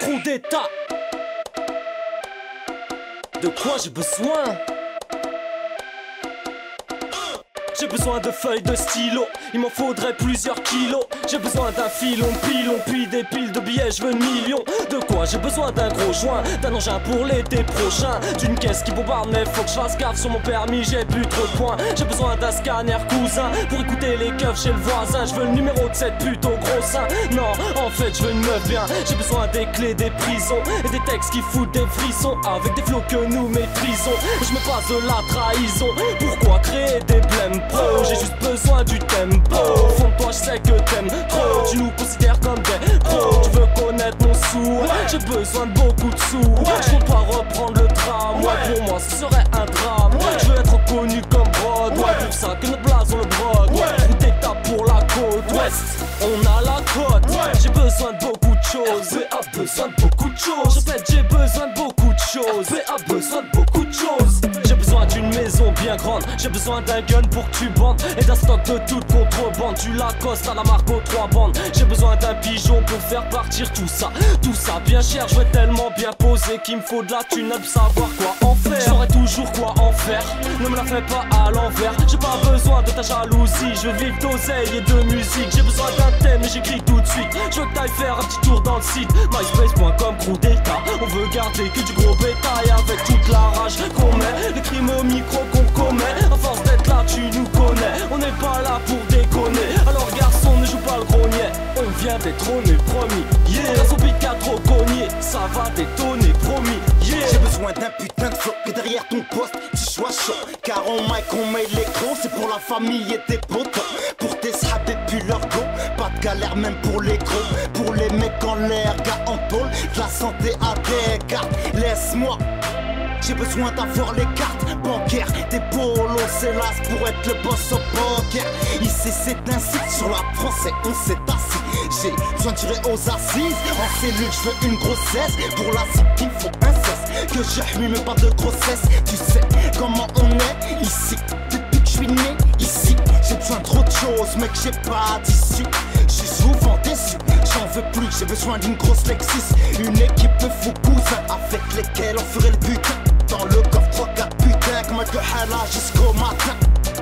Coup d'état. De quoi j'ai besoin? J'ai besoin de feuilles de stylo, il m'en faudrait plusieurs kilos. J'ai besoin d'un filon, pilon, puis des piles de billets, je veux 1 million. De quoi j'ai besoin? D'un gros joint, d'un engin pour l'été prochain, d'une caisse qui bombarde, mais faut que je fasse gaffe sur mon permis, j'ai plus trop de points. J'ai besoin d'un scanner cousin, pour écouter les keufs chez le voisin. Je veux le numéro de cette pute au gros sein. Non, en fait je veux une meuf bien. J'ai besoin des clés des prisons, et des textes qui foutent des frissons, avec des flots que nous maîtrisons. Je me passe de la trahison, pourquoi créer des blèmes pro? J'ai juste besoin du tempo. Au fond de toi je sais que t'aimes trop, tu nous considères comme des pros. Tu veux connaître mon sou, j'ai besoin de beaucoup de sous. Je compte pas reprendre le tram, ouais, pour moi ce serait un drame. Je veux être reconnu comme Brod, ouais, pour ça que notre blason le brode. Ouais, coup d'état pour la côte ouest, on a la côte. J'ai besoin de beaucoup de choses, RP a besoin de beaucoup de choses. Je répète, j'ai besoin de beaucoup de choses, RP a besoin de beaucoup de choses. J'ai besoin d'une maison bien grande, j'ai besoin d'un gun pour que tu bandes, et d'un stock de toute contrebande. Tu Lacoste à la marque aux 3 bandes. J'ai besoin d'un pigeon pour faire partir tout ça bien cher. Je veux tellement bien poser qu'il me faut de la thune pour savoir quoi en faire. Je saurais toujours quoi en faire, ne me la fais pas à l'envers. J'ai pas besoin de ta jalousie, je veux vivre d'oseille et de musique. J'ai besoin d'un thème et j'écris tout de suite. Je veux que t'ailles faire un petit tour dans le site myspace.com Coup d'état. On veut garder que du gros bétail, avec toute la rage qu'on met, les crimes au micro qu'on commet. À force d'être là tu nous connais, on n'est pas là pour déconner. Alors garçon ne joue pas le grognet, on vient détrôner promis. Yeah, grâce au pic à trop cogné, ça va détonner promis. Yeah. J'ai besoin d'un putain de flow, que derrière ton poste tu sois chaud. Car en mic on met l'électro, c'est pour la famille et tes potos. Pour tes saps et puis leur go, pas de galère même pour les gros. Pour les mecs en l'air, gars en tôle, de la santé à des cartes. Laisse-moi, j'ai besoin d'avoir les cartes bancaires, des polos, c'est l'as pour être le boss au poker. Ici c'est un site sur la France et on s'est assis. J'ai besoin de tirer aux assises, en cellule je veux une grossesse. Pour la cible il faut un cesse, que j'ai mis mais pas de grossesse. Tu sais comment on est ici, depuis que je suis né ici. J'ai besoin de trop de choses mec, j'ai pas d'issue. Je suis souvent déçu, j'en veux plus, j'ai besoin d'une grosse Lexus. Une équipe de fous cousins, avec lesquels on ferait le butin. Dans le coffre 3-4 putains, comme un hala jusqu'au matin.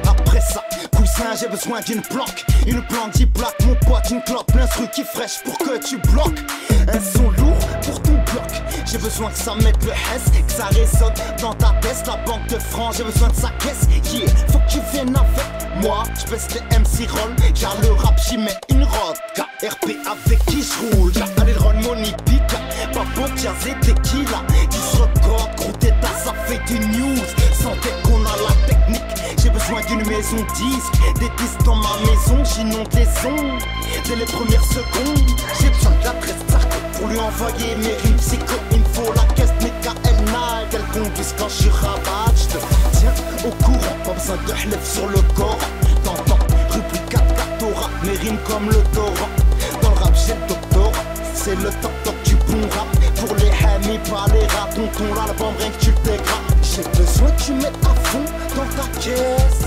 Après ça, cousin, j'ai besoin d'une planque. Une planque 10 plaques, mon pote, une clope, l'instru qui fraîche pour que tu bloques. Un son lourd pour ton bloc. J'ai besoin que ça mette le hess, que ça résonne dans ta tête. La banque de francs, j'ai besoin de sa caisse. Yeah, faut que tu viennes avec moi. Je baisse les MC roll, car le rap j'y mets une rod. RP avec qui je roule, allez le run money pica. Papo, Jazz et tequila. 10 records, gros d'état, ça fait du news. Sentez qu'on a la technique. J'ai besoin d'une maison disque, des disques dans ma maison, j'inonde les ondes dès les premières secondes. J'ai besoin de l'adresse Zarco pour lui envoyer mes rimes psycho. Il me faut la caisse Michael Knight, qu'elle conduise quand je suis rabat. Je te tiens au courant, pas besoin de hlef sur le corps. T'entends, rubrique 4 Torah, mes rimes comme le torrent. Dans le rap j'ai le doctorat, c'est le top top du bon rap. Pour les hamis, pas les rats, tonton l'album rien que tu le dégraves. J'ai besoin que tu mettes à fond dans ta caisse.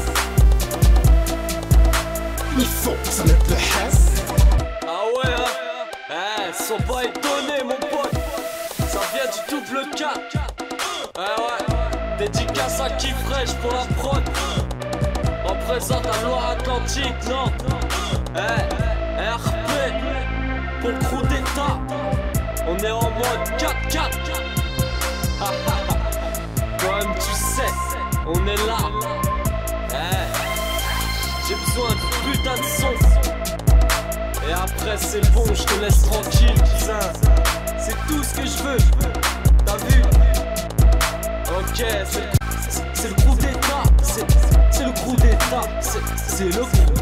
Il faut que ça mette le hess. Ah ouais hein, sont pas étonnés mon pote, ça vient du double 4. Ouais, dédicace à Qui Fraîche pour la prod. Représente la Loire-Atlantique, non. RP pour le Coup d'état. On est en mode 4-4. Toi-même tu sais, on est là. J'ai besoin de putain de son. Et après c'est bon, je te laisse tranquille, cousin. C'est tout ce que je veux. T'as vu? Ok, c'est le coup d'état. C'est le coup d'état. C'est le coup d'état.